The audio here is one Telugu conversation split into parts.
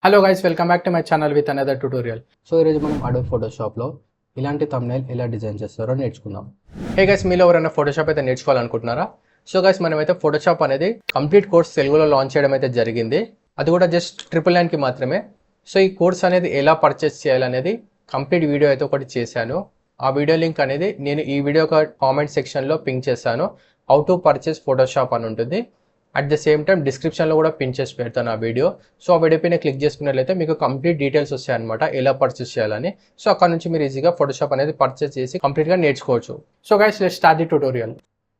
Hello guys, welcome back to my channel with another tutorial. So ఈరోజు మనం అడోబ్ ఫోటోషాప్లో ఇలాంటి థంబ్నైల్ ఎలా డిజైన్ చేస్తారో నేర్చుకుందాం. హే గైస్, మీలో ఎవరైనా ఫోటోషాప్ అయితే నేర్చుకోవాలనుకుంటున్నారా? సో గైస్, మనమైతే ఫోటోషాప్ అనేది కంప్లీట్ కోర్స్ తెలుగులో లాంచ్ చేయడం అయితే జరిగింది. అది కూడా జస్ట్ 999కి మాత్రమే. సో ఈ కోర్స్ అనేది ఎలా పర్చేస్ చేయాలనేది కంప్లీట్ వీడియో అయితే ఒకటి చేశాను. ఆ వీడియో లింక్ అనేది నేను ఈ వీడియో కామెంట్ సెక్షన్లో పింక్ చేశాను. హౌ టు పర్చేస్ ఫోటోషాప్ అని ఉంటుంది. అట్ ద సేమ్ టైం డిస్క్రిప్షన్లో కూడా పిన్ చేసి పెడతాను ఆ వీడియో. సో ఆ వీడియో పైన క్లిక్ చేసుకున్నట్లయితే మీకు కంప్లీట్ డీటెయిల్స్ వస్తాయన్నమాట, ఎలా పర్చేస్ చేయాలని. సో అక్కడ నుంచి మీరు ఈజీగా ఫోటోషాప్ అనేది పర్చేస్ చేసి కంప్లీట్గా నేర్చుకోవచ్చు. So guys, let's start the tutorial.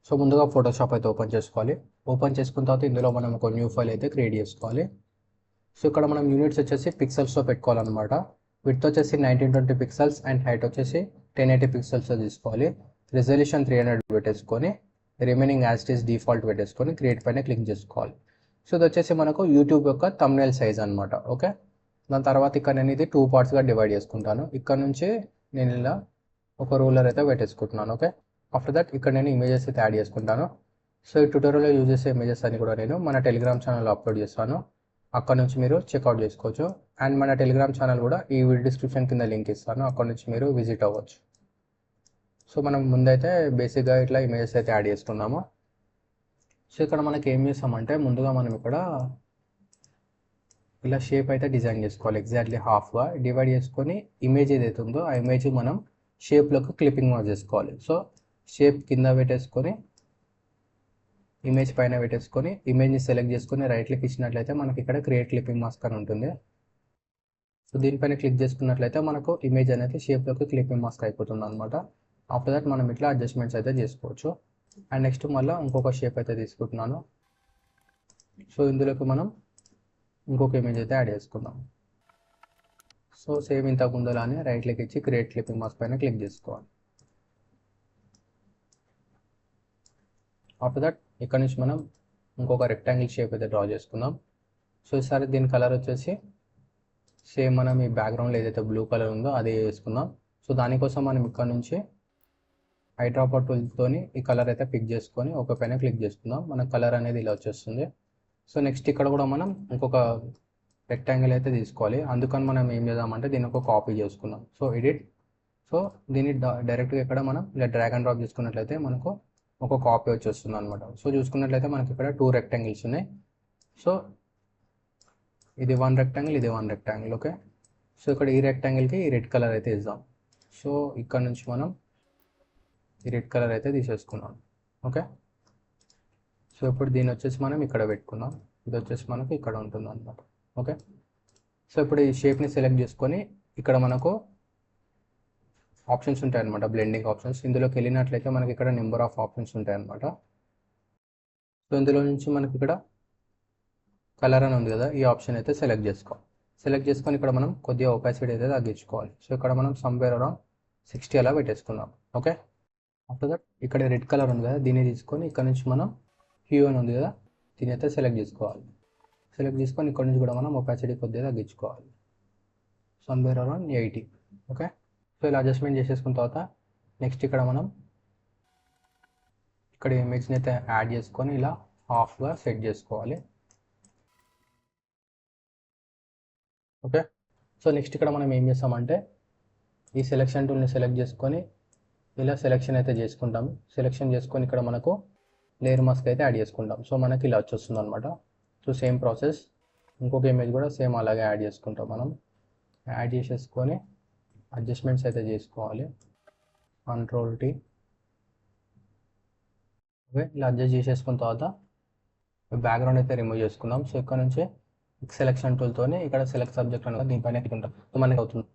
So ముందుగా ఫోటోషాప్ అయితే ఓపెన్ చేసుకోవాలి. ఓపెన్ చేసుకున్న తర్వాత ఇందులో మనం ఒక న్యూ ఫైల్ అయితే క్రియేట్ చేసుకోవాలి. సో ఇక్కడ మనం యూనిట్స్ వచ్చేసి పిక్సెల్స్లో పెట్టుకోవాలన్నమాట. విడ్త్ వచ్చేసి 1920 పిక్సెల్స్ అండ్ హైట్ వచ్చేసి 1080 పిక్సెల్స్లో తీసుకోవాలి. రిజల్యూషన్ 300 పెట్టేసుకొని remaining as it is default పెట్టేసుకొని క్రియేట్ పైన క్లిక్ చేసుకోవాలి. సో ఇది వచ్చేసి మనకు యూట్యూబ్ యొక్క థంబ్నైల్ సైజ్ అనమాట. ఓకే, దాని తర్వాత ఇక్కడ నేను ఇది 2 పార్ట్స్గా డివైడ్ చేసుకుంటాను. ఇక్కడ నుంచి నేను ఇలా ఒక రూలర్ అయితే పెట్టేసుకుంటున్నాను. ఓకే, ఆఫ్టర్ దట్ ఇక్కడ నేను ఇమేజెస్ అయితే యాడ్ చేసుకుంటాను. సో ఈ ట్యూటోరియల్లో యూజ్ చేసే ఇమేజెస్ అని కూడా నేను మన టెలిగ్రామ్ ఛానల్లో అప్లోడ్ చేస్తాను. అక్కడ నుంచి మీరు చెక్అవుట్ చేసుకోవచ్చు. అండ్ మన టెలిగ్రామ్ ఛానల్ కూడా ఈ వీడియో డిస్క్రిప్షన్ కింద లింక్ ఇస్తాను, అక్కడ నుంచి మీరు విజిట్ అవ్వచ్చు. సో మనం ముందైతే బేసిక్గా ఇట్లా ఇమేజెస్ అయితే యాడ్ చేసుకున్నాము. సో ఇక్కడ మనకి ఏం చేస్తామంటే ముందుగా మనం ఇక్కడ ఇలా షేప్ అయితే డిజైన్ చేసుకోవాలి. ఎగ్జాక్ట్లీ హాఫ్గా డివైడ్ చేసుకొని ఇమేజ్ ఏదైతే ఉందో ఆ ఇమేజ్ మనం షేప్లోకి క్లిప్పింగ్ మార్క్ చేసుకోవాలి. సో షేప్ కింద పెట్టేసుకొని ఇమేజ్ పైన పెట్టేసుకొని ఇమేజ్ని సెలెక్ట్ చేసుకొని రైట్ క్లిక్ ఇచ్చినట్లయితే మనకి ఇక్కడ క్రియేట్ క్లిప్పింగ్ మాస్క్ అని ఉంటుంది. సో దీనిపైన క్లిక్ చేసుకున్నట్లయితే మనకు ఇమేజ్ అనేది షేప్లోకి క్లిప్పింగ్ మాస్క్ అయిపోతుంది అనమాట. ఆఫ్టర్ దట్ మనం ఇట్లా అడ్జస్ట్మెంట్స్ అయితే చేసుకోవచ్చు. అండ్ నెక్స్ట్ మళ్ళీ ఇంకొక షేప్ అయితే తీసుకుంటున్నాను. సో ఇందులోకి మనం ఇంకొక ఇమేజ్ అయితే యాడ్ చేసుకుందాం. సో సేమ్ ఇంతకు ముందులానే రైట్ క్లిక్ ఇచ్చి క్రియేట్ క్లిప్పింగ్ మాస్క్ పైన క్లిక్ చేసుకోవాలి. ఆఫ్టర్ దట్ ఇక్కడ నుంచి మనం ఇంకొక రెక్టాంగిల్ షేప్ అయితే డ్రా చేసుకుందాం. సో ఈసారి దీని కలర్ వచ్చేసి సేమ్ మనం ఈ బ్యాక్గ్రౌండ్లో ఏదైతే బ్లూ కలర్ ఉందో అదే వేసుకుందాం. సో దానికోసం మనం ఇక్కడ నుంచి ఐడ్రాపర్ టూల్తో ఈ కలర్ అయితే పిక్ చేసుకొని ఒక పైన క్లిక్ చేసుకుందాం. మన కలర్ అనేది ఇలా వచ్చేస్తుంది. సో నెక్స్ట్ ఇక్కడ కూడా మనం ఇంకొక రెక్టాంగిల్ అయితే తీసుకోవాలి. అందుకని మనం ఏం చేద్దామంటే దీన్ని ఒక కాపీ చేసుకుందాం. సో ఎడిట్, సో దీన్ని డైరెక్ట్గా ఇక్కడ మనం ఇలా డ్రాగ్ అండ్ డ్రాప్ చేసుకున్నట్లయితే మనకు ఒక కాపీ వచ్చేస్తుంది అనమాట. సో చూసుకున్నట్లయితే మనకి ఇక్కడ 2 రెక్టాంగిల్స్ ఉన్నాయి. సో ఇది 1 రెక్టాంగిల్, ఇది 1 రెక్టాంగిల్. ఓకే, సో ఇక్కడ ఈ రెక్టాంగిల్కి ఈ రెడ్ కలర్ అయితే ఇద్దాం. సో ఇక్కడ నుంచి మనం ఈ రెడ్ కలర్ అయితే తీసేసుకున్నాం. ఓకే, సో ఇప్పుడు దీన్ని వచ్చేసి మనం ఇక్కడ పెట్టుకుందాం. ఇది వచ్చేసి మనకు ఇక్కడ ఉంటుంది అనమాట. ఓకే, సో ఇప్పుడు ఈ షేప్ని సెలెక్ట్ చేసుకొని ఇక్కడ మనకు ఆప్షన్స్ ఉంటాయి అనమాట, బ్లెండింగ్ ఆప్షన్స్. ఇందులోకి వెళ్ళినట్లయితే మనకి ఇక్కడ నెంబర్ ఆఫ్ ఆప్షన్స్ ఉంటాయి అనమాట. సో ఇందులో నుంచి మనకి ఇక్కడ కలర్ అని ఉంది కదా, ఈ ఆప్షన్ అయితే సెలెక్ట్ చేసుకోవాలి. సెలెక్ట్ చేసుకొని ఇక్కడ మనం కొద్దిగా ఒపాసిటీ అయితే తగ్గించుకోవాలి. సో ఇక్కడ మనం సమ్వేర్ అరౌండ్ 60 అలా పెట్టేసుకుందాం. ఓకే, ఆఫ్టర్ దట్ ఇక్కడ రెడ్ కలర్ ఉంది కదా, దీన్ని తీసుకొని ఇక్కడ నుంచి మనం హ్యూ అని ఉంది కదా, దీన్ని అయితే సెలెక్ట్ చేసుకోవాలి. సెలెక్ట్ చేసుకొని ఇక్కడ నుంచి కూడా మనం ఒపాసిటీ కొద్దిగా తగ్గించుకోవాలి, సమ్వేర్ అరౌండ్ 80. ఓకే, సో ఇలా అడ్జస్ట్మెంట్ చేసేసుకున్న తర్వాత నెక్స్ట్ ఇక్కడ మనం ఇక్కడ ఇమేజ్ని అయితే యాడ్ చేసుకొని ఇలా హాఫ్గా సెట్ చేసుకోవాలి. ఓకే, సో నెక్స్ట్ ఇక్కడ మనం ఏం చేస్తామంటే ఈ సెలెక్షన్ టూల్ని సెలెక్ట్ చేసుకొని ఇలా సెలెక్షన్ అయితే చేసుకుంటాం. సెలెక్షన్ చేసుకొని ఇక్కడ మనకు లేయర్ మాస్క్ అయితే యాడ్ చేసుకుంటాం. సో మనకి ఇలా వచ్చేస్తుంది అనమాట. సో సేమ్ ప్రాసెస్ ఇంకొక ఇమేజ్ కూడా సేమ్ అలాగే యాడ్ చేసుకుంటాం. మనం యాడ్ చేసేసుకొని అడ్జస్ట్మెంట్స్ అయితే చేసుకోవాలి. కంట్రోల్-T. ఓకే, ఇలా అడ్జస్ట్ చేసేసుకున్న తర్వాత బ్యాక్గ్రౌండ్ అయితే రిమూవ్ చేసుకుందాం. సో ఇక్కడ నుంచి సెలెక్షన్ టూల్తోనే ఇక్కడ సెలెక్ట్ సబ్జెక్ట్ అనేది దీనిపైన ఉంటాం. సో మనకి అవుతుంది.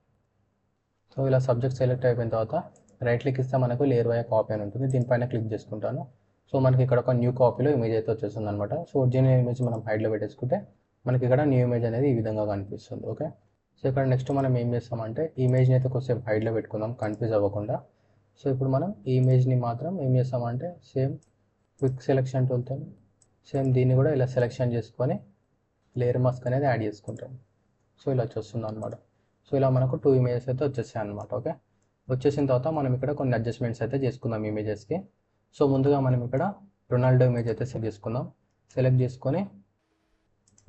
సో ఇలా సబ్జెక్ట్ సెలెక్ట్ అయిపోయిన తర్వాత రైట్ క్లిక్ ఇస్తే మనకు లేయర్ వై కాపీ అని ఉంటుంది, దీనిపైన క్లిక్ చేసుకుంటాను. సో మనకి ఇక్కడ ఒక న్యూ కాపీలో ఇమేజ్ అయితే వచ్చేస్తుంది అనమాట. సో ఒరిజినల్ ఇమేజ్ మనం హైడ్లో పెట్టేసుకుంటే మనకి ఇక్కడ న్యూ ఇమేజ్ అనేది ఈ విధంగా కనిపిస్తుంది. ఓకే, సో ఇక్కడ నెక్స్ట్ మనం ఏం చేస్తామంటే ఈ ఇమేజ్ని అయితే కొంచెం హైడ్లో పెట్టుకుందాం, కన్ఫ్యూజ్ అవ్వకుండా. సో ఇప్పుడు మనం ఈ ఇమేజ్ని మాత్రం ఏం చేస్తామంటే సేమ్ క్విక్ సెలెక్షన్ టూల్తో సేమ్ దీన్ని కూడా ఇలా సెలెక్షన్ చేసుకొని లేయర్ మాస్క్ అనేది యాడ్ చేసుకుంటాం. సో ఇలా వచ్చేస్తుంది అనమాట. సో ఇలా మనకు 2 ఇమేజెస్ అయితే వచ్చేసాయి అనమాట. ఓకే, వచ్చేసిన తర్వాత మనం ఇక్కడ కొన్ని అడ్జస్ట్మెంట్స్ అయితే చేసుకుందాం ఇమేజెస్కి. సో ముందుగా మనం ఇక్కడ రొనాల్డో ఇమేజ్ అయితే సెలెక్ట్ చేసుకుందాం. సెలెక్ట్ చేసుకొని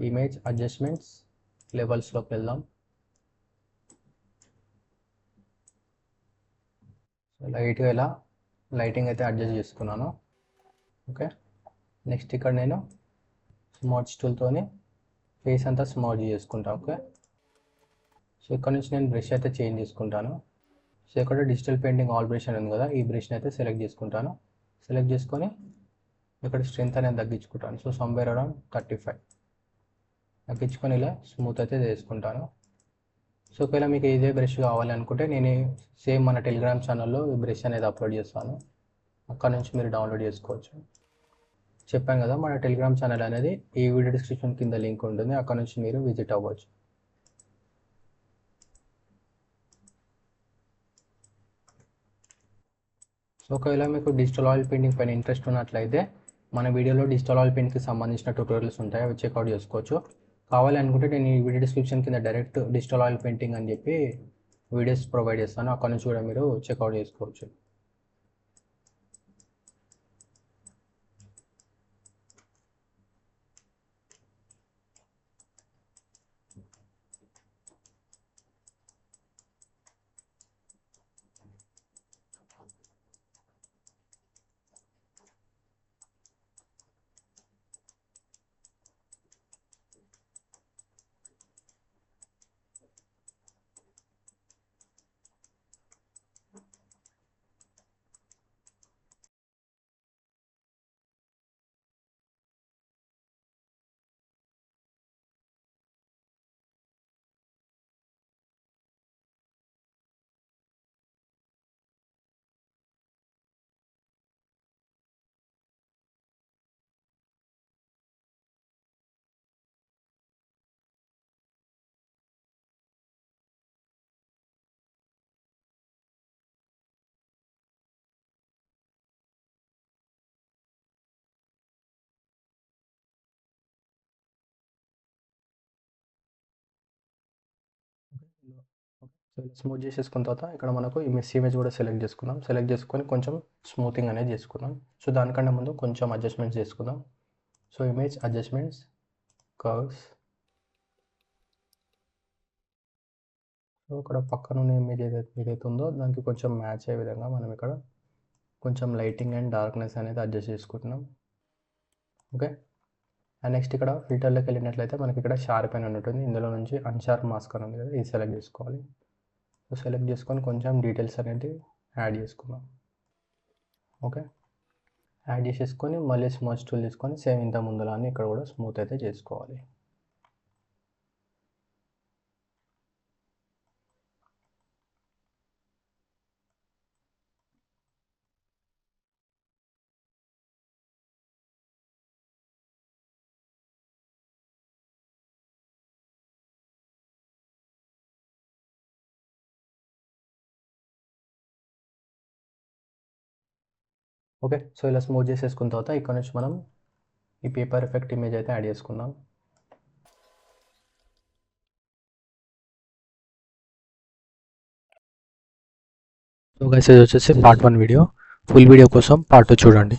ఇమేజ్ అడ్జస్ట్మెంట్స్ లెవెల్స్లోకి వెళ్దాం. సో లైట్గా ఇలా లైటింగ్ అయితే అడ్జస్ట్ చేసుకున్నాను. ఓకే, నెక్స్ట్ ఇక్కడ నేను స్మర్చ్ టూల్తోని ఫేస్ అంతా స్మర్చ్ చేసుకుంటాను. ఓకే, సో ఇక్కడ నుంచి నేను బ్రష్ అయితే చేంజ్ చేసుకుంటాను. సో ఇక్కడ డిజిటల్ పెయింటింగ్ ఆల్ బ్రష్ అని ఉంది కదా, ఈ బ్రష్ని అయితే సెలెక్ట్ చేసుకుంటాను. సెలెక్ట్ చేసుకొని ఇక్కడ స్ట్రెంత్ అనేది తగ్గించుకుంటాను. సో సమ్వేర్ అరౌండ్ 35 తగ్గించుకొని ఇలా స్మూత్ అయితే చేసుకుంటాను. సో ఒకవేళ మీకు ఇదే బ్రష్ కావాలి అనుకుంటే నేను సేమ్ మన టెలిగ్రామ్ ఛానల్లో ఈ బ్రష్ అనేది అప్లోడ్ చేస్తాను, అక్కడ నుంచి మీరు డౌన్లోడ్ చేసుకోవచ్చు. చెప్పాను కదా, మన టెలిగ్రామ్ ఛానల్ అనేది ఈ వీడియో డిస్క్రిప్షన్ కింద లింక్ ఉంటుంది, అక్కడ నుంచి మీరు విజిట్ అవ్వచ్చు. సో ఒకవేళ మీకు డిజిటల్ ఆయిల్ పెయింటింగ్ పైన ఇంట్రెస్ట్ ఉన్నట్లయితే మన వీడియోలో డిజిటల్ ఆయిల్ పెయింట్కి సంబంధించిన ట్యూటోరియల్స్ ఉంటాయి, అవి చెక్అవుట్ చేసుకోవచ్చు. కావాలి అనుకుంటే నేను ఈ వీడియో డిస్క్రిప్షన్ కింద డైరెక్ట్ డిజిటల్ ఆయిల్ పెయింటింగ్ అని చెప్పి వీడియోస్ ప్రొవైడ్ చేస్తాను, అక్కడ నుంచి కూడా మీరు చెక్అవుట్ చేసుకోవచ్చు. సో ఇలా స్మూత్ చేసేసుకున్న తర్వాత ఇక్కడ మనకు ఈ మెస్ ఇమేజ్ కూడా సెలెక్ట్ చేసుకుందాం. సెలెక్ట్ చేసుకొని కొంచెం స్మూతింగ్ అనేది చేసుకుందాం. సో దానికన్నా ముందు కొంచెం అడ్జస్ట్మెంట్స్ చేసుకుందాం. So image adjustments, curves. So ఇక్కడ పక్కన ఉన్న ఇమేజ్ ఏదైతే ఉందో దానికి కొంచెం మ్యాచ్ అయ్యే విధంగా మనం ఇక్కడ కొంచెం లైటింగ్ అండ్ డార్క్నెస్ అనేది అడ్జస్ట్ చేసుకుంటున్నాం. ఓకే, అండ్ నెక్స్ట్ ఇక్కడ ఫిల్టర్లోకి వెళ్ళినట్లయితే మనకి ఇక్కడ షార్ప్ అని ఉంటుంది, ఇందులో నుంచి అన్షార్ప్ మాస్క్ అని ఉంది కదా, ఇది సెలెక్ట్ చేసుకోవాలి. సో సెలెక్ట్ చేసుకొని కొంచెం డీటెయిల్స్ అనేది యాడ్ చేసుకుందాం. ఓకే, యాడ్ చేసేసుకొని మళ్ళీ స్మర్చ్ టూల్ తీసుకొని సేమ్ ఇంత ముందులానే ఇక్కడ కూడా స్మూత్ అయితే చేసుకోవాలి. ఓకే, సో ఇలా స్మూత్ చేసేసుకున్న తర్వాత ఇక్కడ నుంచి మనం ఈ పేపర్ ఎఫెక్ట్ ఇమేజ్ అయితే యాడ్ చేసుకుందాం. సో గైస్ ఇది వచ్చేసి పార్ట్ 1 వీడియో. ఫుల్ వీడియో కోసం పార్ట్ 2 చూడండి.